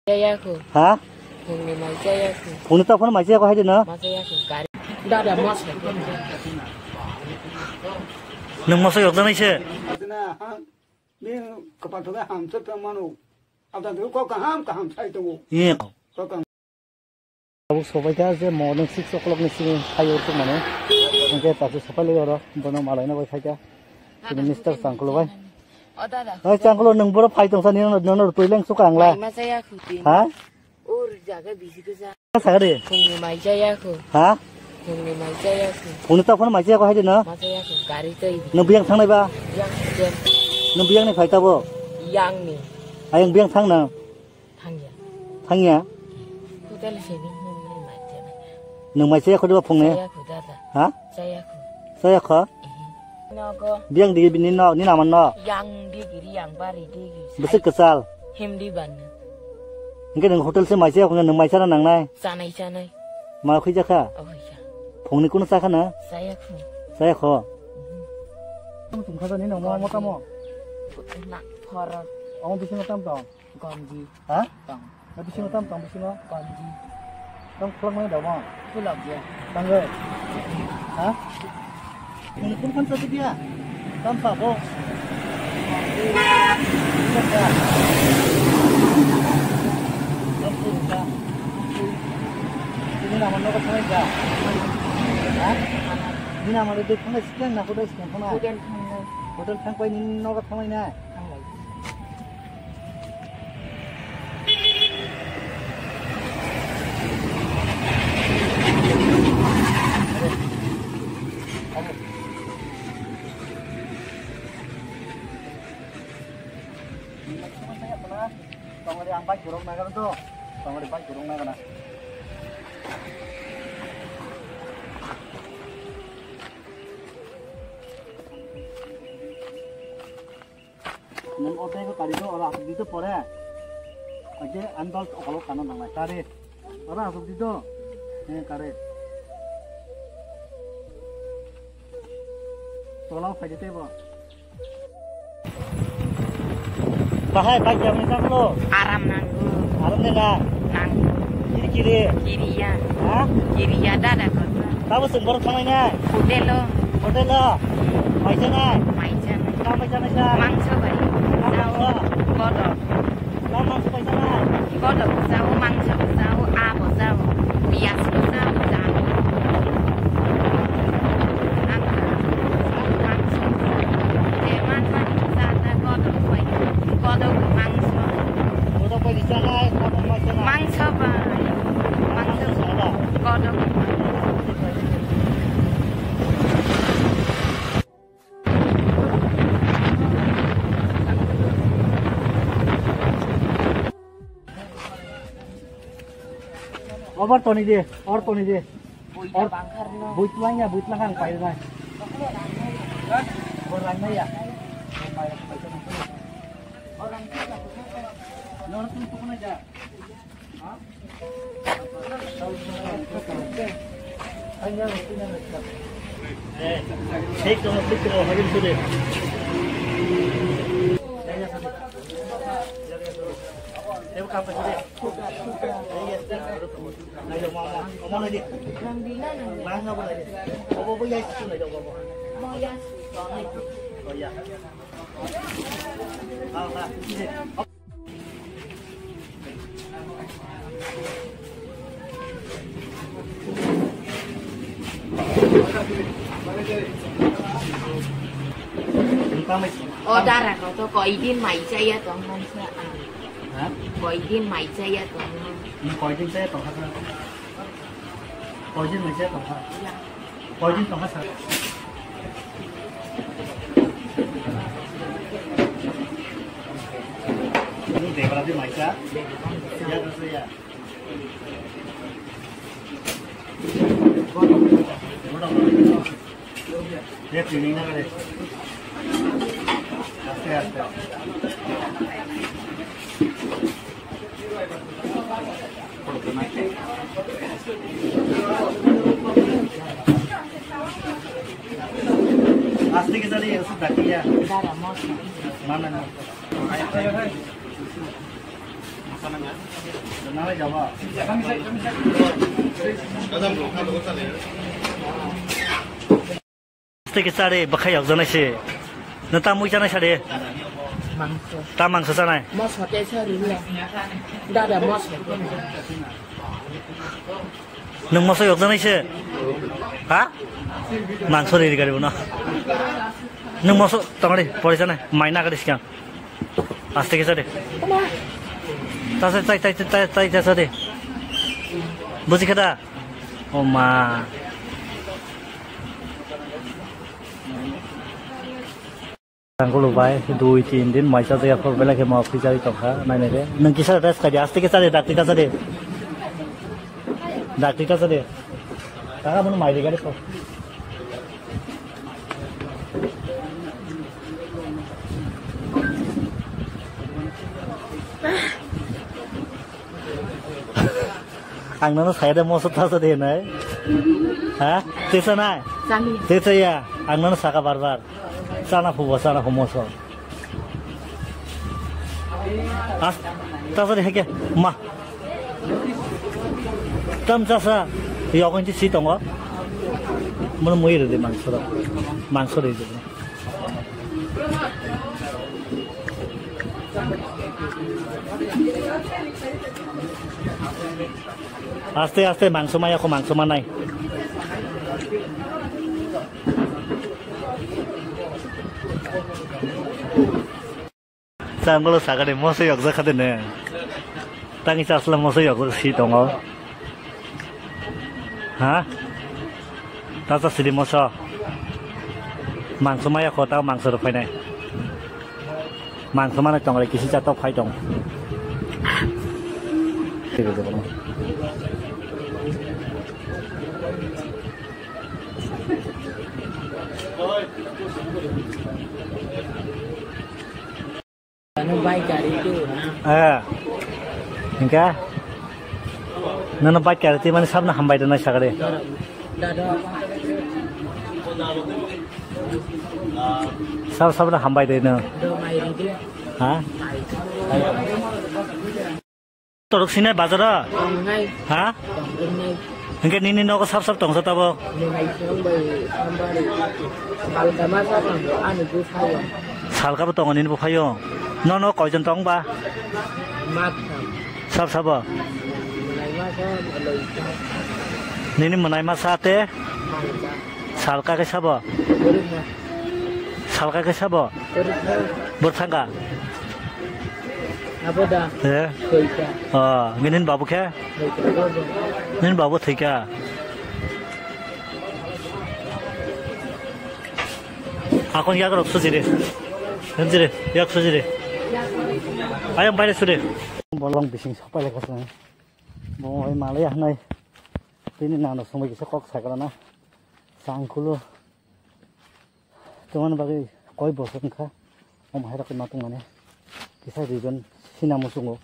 Jayaku. Hah? Phùng này mày Jayaku. Phùng tao phun mày có hay nữa. Mà Jayaku cái. Đó là mốt. Nung masa yok dan ise. Ni kepada dia ham sepemanu. Ada tu kau kaham saya tu. Iya. Kau kaham. Abu sobai dah je morning 6 o'clock ni sini kayu tu mana. Mungkin tak sampai lagi orang. Bono malai na boleh saja. Minister sangkul boy. Ở đó là. Ay sangkul nung boro fight tong sani nung tu leng suka angla. Mà Jayaku tin. Hah? Ur jaga bisi ke sa. Saga deh. Phùng này mày Jayaku. Hah? Phùng này mày Jayaku. Phùng tao phun mày có hay nữa. Mà Jayaku cái tây. Nung biang thang này ba. Yang jen. Nung biang này fight tao bo. Yang ni. Ayang biang thang na. Thang ya. Thang ya. Hotel sini ni mày jen. Nung mày có được phùng này. Jayaku dah dah. Hah? Jayaku. Saya kah? Nó có. Biang di bini no, ni nama no. Yang di kiri yang bari di kiri. Besar kesal. Him di ban. Mungkin nung hotel se mày có nung mày sana nang nai. Sanai. Mau kerja kah? Oh ya. Phùng ni kuna sah na. Jayaku. Saya kah? Tung kau ni nung mau tamu. Nak horor. Ông bising tam tong. Gonji. Hah? Tong. Nak bising tam tong bising no. Gonji. Tong pulang mana dah mau? Pulau dia. Tang ke? Hah? Ini pun kan satu dia. Tanpa boh. Ini nama no kau tahu tak? Hah? Ini nama itu kau sekian nak hotel sekian kau nak? Hotel thang Hotel kau ini no kau tahu ini. thang này. Tong ada ampai kurung naga tu. Tong ada ampai kurung naga na. Nung otak itu tadi tu orang asal itu pore. Aje andal kalau kanan nang kare. Orang asal itu, ni kare. Tolong faham tu bo. Bahaya baik jam ni tak lo. Aram nanggu. Alam ni lah. Nanggu. Kiri. Kiri ya. Hah? Kiri ya dah dah kau. Tahu sumber sama ini. Hotel lo. Hotel lah. Macam mana? Macam. Kamu macam mana? Mangsa bari. Sao. Kodok. Kamu masuk macam mana? Kodok sao mangsa sao apa sao. Bias sao sao. Kodok pergi sana, kamu macam mana? Mangsa bari. Mangsa Sana. kodok. और तो नहीं दे, और तो नहीं दे, Buat bangkar no. buit lang ang payo na. Orang na ya. Orang kita Orang tu pun aja. Ha? Hanya mesti nak. Take to the picture of him today. Devo kamu today. Ayo mama, kamu lagi. Nang bila nang. Mana boleh? Bawa boleh itu lagi bawa. Mau ya. Oh ya. Ah, ini. Oh darah kau tu kau izin mai saya tu mana Hah? kau izin mai saya tu. Ini poison saya toh apa? Poison saya toh apa? Ya. Poison toh apa? Ini dewa di mana? Ya tu saya. Dia pilih nak ada. Aste. Asli kita ni sudah kia. Darah mos. Mana? 나를 잡아. 스테이크 쌀이 bakhay 역전하시. 너다 무이잖아 샤리. 망쳐. 다 망서잖아. 머스 대처리야. 다다 머스. 능 머서 역전하시. 하? 망소리 가리구나. 능 머서 땅아리 버리잖아. 많이 나가리 시간. 아스테이크 쌀이. 따서 따이 쌀이. 무지개다. 엄마. Tangkul lupai, 2-3 दिन माइसा जगह पर बेला के माफी जारी तो खा मैंने रे नंकी सर रेस्ट कर आस्ते के सारे डाक्टर का सारे कहाँ मन माइले गाड़ी को आंनो साइड में मौसम था सदे ना हाँ तेसा ना तेसा या आंनो साका बार बार sana humoso as tasari heke ma tam jasa yogon ti si tongo mon moire de mangso de aste mangso maya ko mangso manai Sanggulo sagade moso yok zakade ne. Tangi chasla moso yok si tongo. Ha? Tasa sidi moso. Mangso maya kota mangso ro phai nai. Mangso mana tong le kisi cha top phai tong. Tibe de bono. Nó bay cả đi chứ. Enggak. Nana baik kali ti mana sabna hambai dana sagade. Sabna hambai dana. Ha? Torok sini bazara. Ha? Enggak nini noko sab tongsa tabo. Salka betongan ini bukayo. No kau jentong ba. Sab. Nini menai masate. Salka ke sabo. Bertangga. Apa dah? Nginin babu ke? Nginin babu tiga. Aku ni agak rusuh jadi. Henjire, yak sujire. Ayam bayar sudah. Bolong bising siapa lagi kasih? Mau Malaysia nai. Ini nana semua kisah kok saya kerana sangkulu. Cuman bagi koi bosan kah? Om hayrak matung mana? Kisah region sini musungo.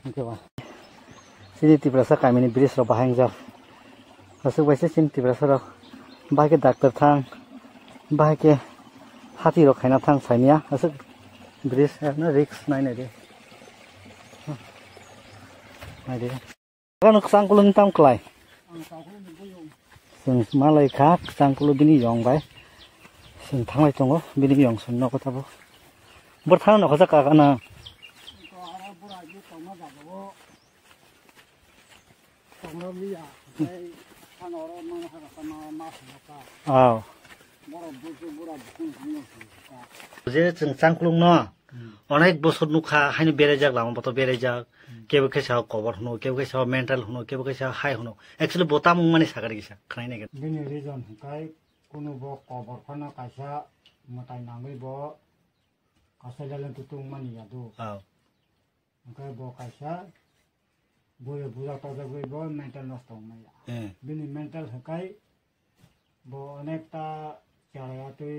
Mungkin wah. Sini tiberasa kami ini bridge roba hangjar. Masuk biasa sini tiberasa roh. Baik dokter thang, baik hati roh kena thang saya masuk bridge na risk naik deh. Naik deh. Kan sangkulun tam kelai. Sing malai kak sangkulu bini yong bay. Sing thang lai tongo bini yong sun no kota bo. Berthang no kota kakana. Oh. যে চাংকুলুং ন অনেক বছর নুখা হাইনি বেড়ে যাক লামা বত বেড়ে যাক কেউ কেসা কবর হনো কেউ কেসা মেন্টাল হনো কেউ কেসা হাই হনো একচুয়ালি বতাম মানে সাগার গিসা খানাই নাগে দিনে রিজন কাই কোনো ব কবর খানা কাইসা মতাই নাঙ্গই ব কাইসা জালেন তুতুং মানি ইয়াদু কাই ব কাইসা বয়ে বুঝা তজা গই ব মেন্টাল নষ্ট মাইয়া দিনে মেন্টাল হকাই ব অনেকটা চালায়া তুই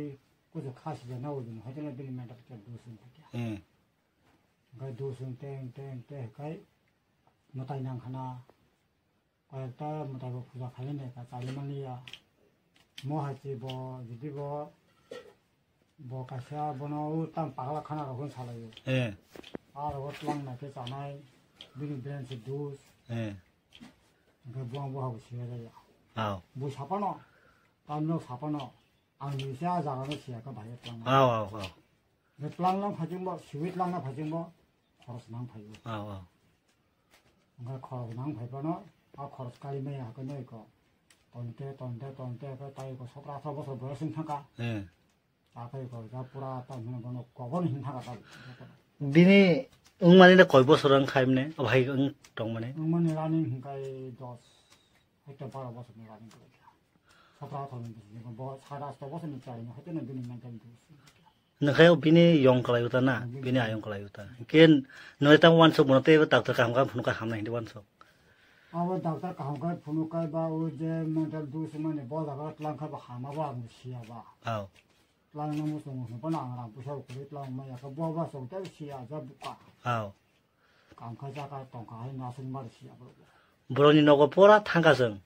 कुछ खास जना हो दिन हजने दिन में डॉक्टर दूसरे क्या गाय दूसरे टें गाय मताई नांग खाना कयता मताई को पूजा खाली नहीं का चाली मनिया मोहाची बो जिदी बो कासा बनाओ तम पागला खाना रखन सालायो और वो तलांग ना के चानाई bini brand se dus 예. ke buang buang habu siya ya 아우. bu sapano tamno sapano ang ni siya jaga no siya ka bhai plang 아우, 아우, 아우. ne plang lang phajing bo sweet lang na phajing bo khoros nang phayu 아우, 아우. nga khoros nang phai pa no a khoros kali me ha ka nei ko tonte ka tai ko sopra sa bo so bo sing thaka 예. a kai ko ja pura ta ne bo no ko bon hin thaka ta 비니 응만이네 거이보서랑 가입네. 어바이 응 동만에. 응만이 라닝 kai dos hekta para bo so ne raning ko sopra ta ne bo sara sto bo so ne chai no hete ne bini man kan du नखायो बिनी यंग कलायुता ना बिनी आयंग कलायुता केन नयता वानसो बनते डॉक्टर काम काम फुनुका हमना हिंदी वानसो अब डॉक्टर काम का फुनुका बा ओ जे मेंटल दूस माने बो लगा तलां का बा हामा बा मुसिया बा आओ तलां न मुसो न बना रा पुछो को तलां मा या का बो बा सो ते सिया जा बुका आओ काम का जा का तों का हाय ना सुन मा सिया बो 브로니 너고 보라 탕가성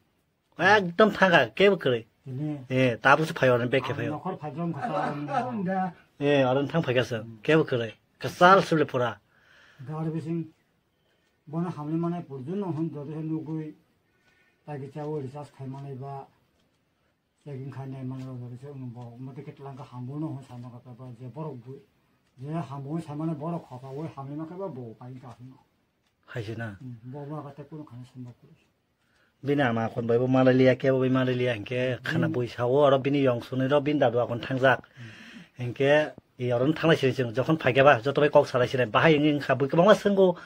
एकदम 탕가 깨버 그래 ने 예 다부스 파요는 백해 파요 नखर फाजम खसा 예 어른 탕 파겠어 깨버 그래 그쌀 술래 보라 गाड़ बिसिंग बना हमले माने पुरजु न हम ददे नु कोई ताकि चावो रिचार्ज खाइ माने बा सेगिं खाने माने ददे से नु बो मते केतलां का हमबो न हो सानो का बा जे बरक बु जे हमबो सामाने बरक खता वो हमले मा का बो पाइ का न 하시나 बो बा का ते कुनो खाने सम्भव कुरो बिना मा कोन बायबो मालालिया केबो बे मालालिया हंके खाना बइसावो आरो बिनि यंसुनि र बिन दादु आकोन थांजाक हंके 이 어른 탕나시리 지금 저건 파게봐 저도 꼭 살아시네 바하잉 가부 그방마 선고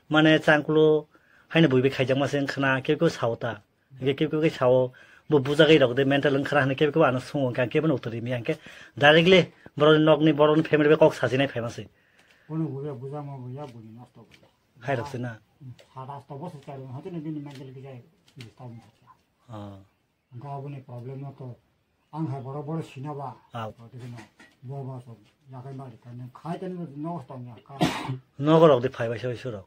만에 짱꿀로 하이네 부이비 가정마 생크나 결국 사오다 이게 결국에 사오 뭐 부자가 이러고 돼 멘탈 응크라 하는 결국 안 송원 간 깨번 오더리미 한게 다르글리 버런 넉니 버런 패밀리 꼭 사진에 페마스 오늘 우리가 부자마 부야 부니 나스도 부자 하이럭스나 사다스도 버스 짜리 하더니 비니 만들 게 자이 비슷한 거야 어 가부니 프로블em 또 앙하 버버 시나바 아 어디서 뭐 봐서 약간 말이 되는 가야 되는 거 넣었던 약간 너걸 어디 파이바셔 싫어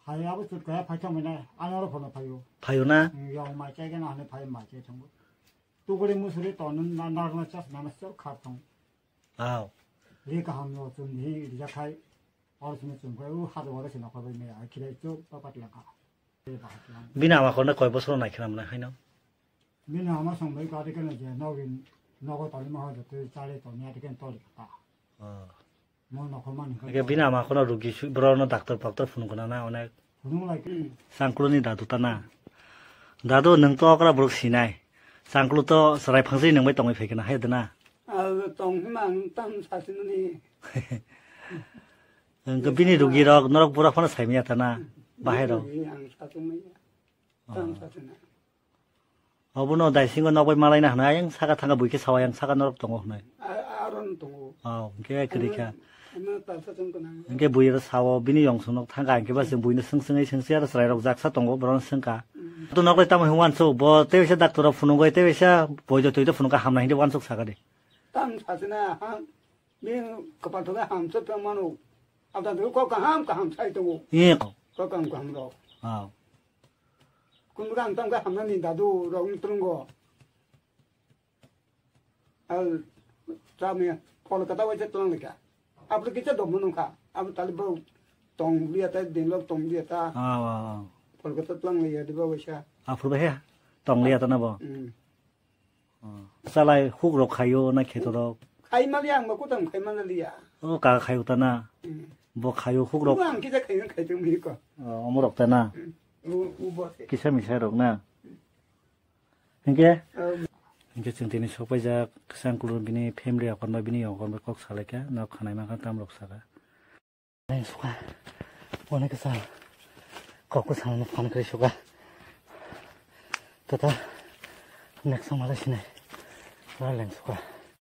하야부 줄 거야 파청이네 안으로 보내 파요 파유나 영 마체게 안에 파이 마체 정도 또 그래 무술이 또는 나나나 час 나나서 카통 아우 리가 함로 좀이 리자카이 어르신의 좀 거요 하도 어르신 나고 보면 아 기대 쪽 빠빠들가 비나 마 거나 거이 보스로 나키나면 하이노 민아 아마 성매 가르게는 이제 너긴 너가 달리면 하도 또 자리 또 내야되긴 떨리까 어 뭐 너만 이게 비나 마 거나 루기 브로너 닥터 박터 푸는구나 나 오늘 분홍라이기 상클로니 다두타나 나도 능또가라 부럭 시나이 상클로도 서라이 방세이 능바이 동이 페기나 하여드나 동만 땀 사시느니 그 비니 루기럭 너럭 부락 파나 사이미야타나 바해로 양 사주면 땀 사주나 어부노 다이싱고 너보이 말라이나 하나양 사가 탄가 무이게 사와양 사가 너럭 동어 하나 아론 동 그게 그렇게 뭐 따서좀 그나 이게 무이로 사워 비니 영수노 탄가 안게 봐서 무이는 승승의 승세야로 서라이럭 작사 동고 그런 승가 또 너가 따면 흥완소 뭐 때위샤 닥터로 푸는 거에 때위샤 보여줘 또이도 푸는 거 함나 힌데 완속 사가래 땀 사주나 민 그발도가 함서 병만오 아다들 거함 사이도 예 거감로 아 군부가 땀가 함나니 나도 롱 뜨는 거 자면 콜카타 와서 뜨는가 앞으로 기차 넘는 가 앞으로 달고 동 위에다 딘럭 동 위에다 콜카타 뜨는 게 되고 와서 앞으로 해 동리야다나 뭐 살라이 훅로 가요 나 개도록 가이말이야 먹고 좀 가이말이야 가 가요다나 뭐 가요 훅로 그냥 기차 가이는 가이좀 미니까 어머럭다나 우버 기차 미사록나 이게 정신이 속바자 상구로 비니 패밀리 아건바 비니 여건바 꼭 살래까 나 가나이만 땀록 사가 네 수가 오늘 그 살 거꾸 사는 판 그리 수가 또다 넥서 말하시네 랄렌 수가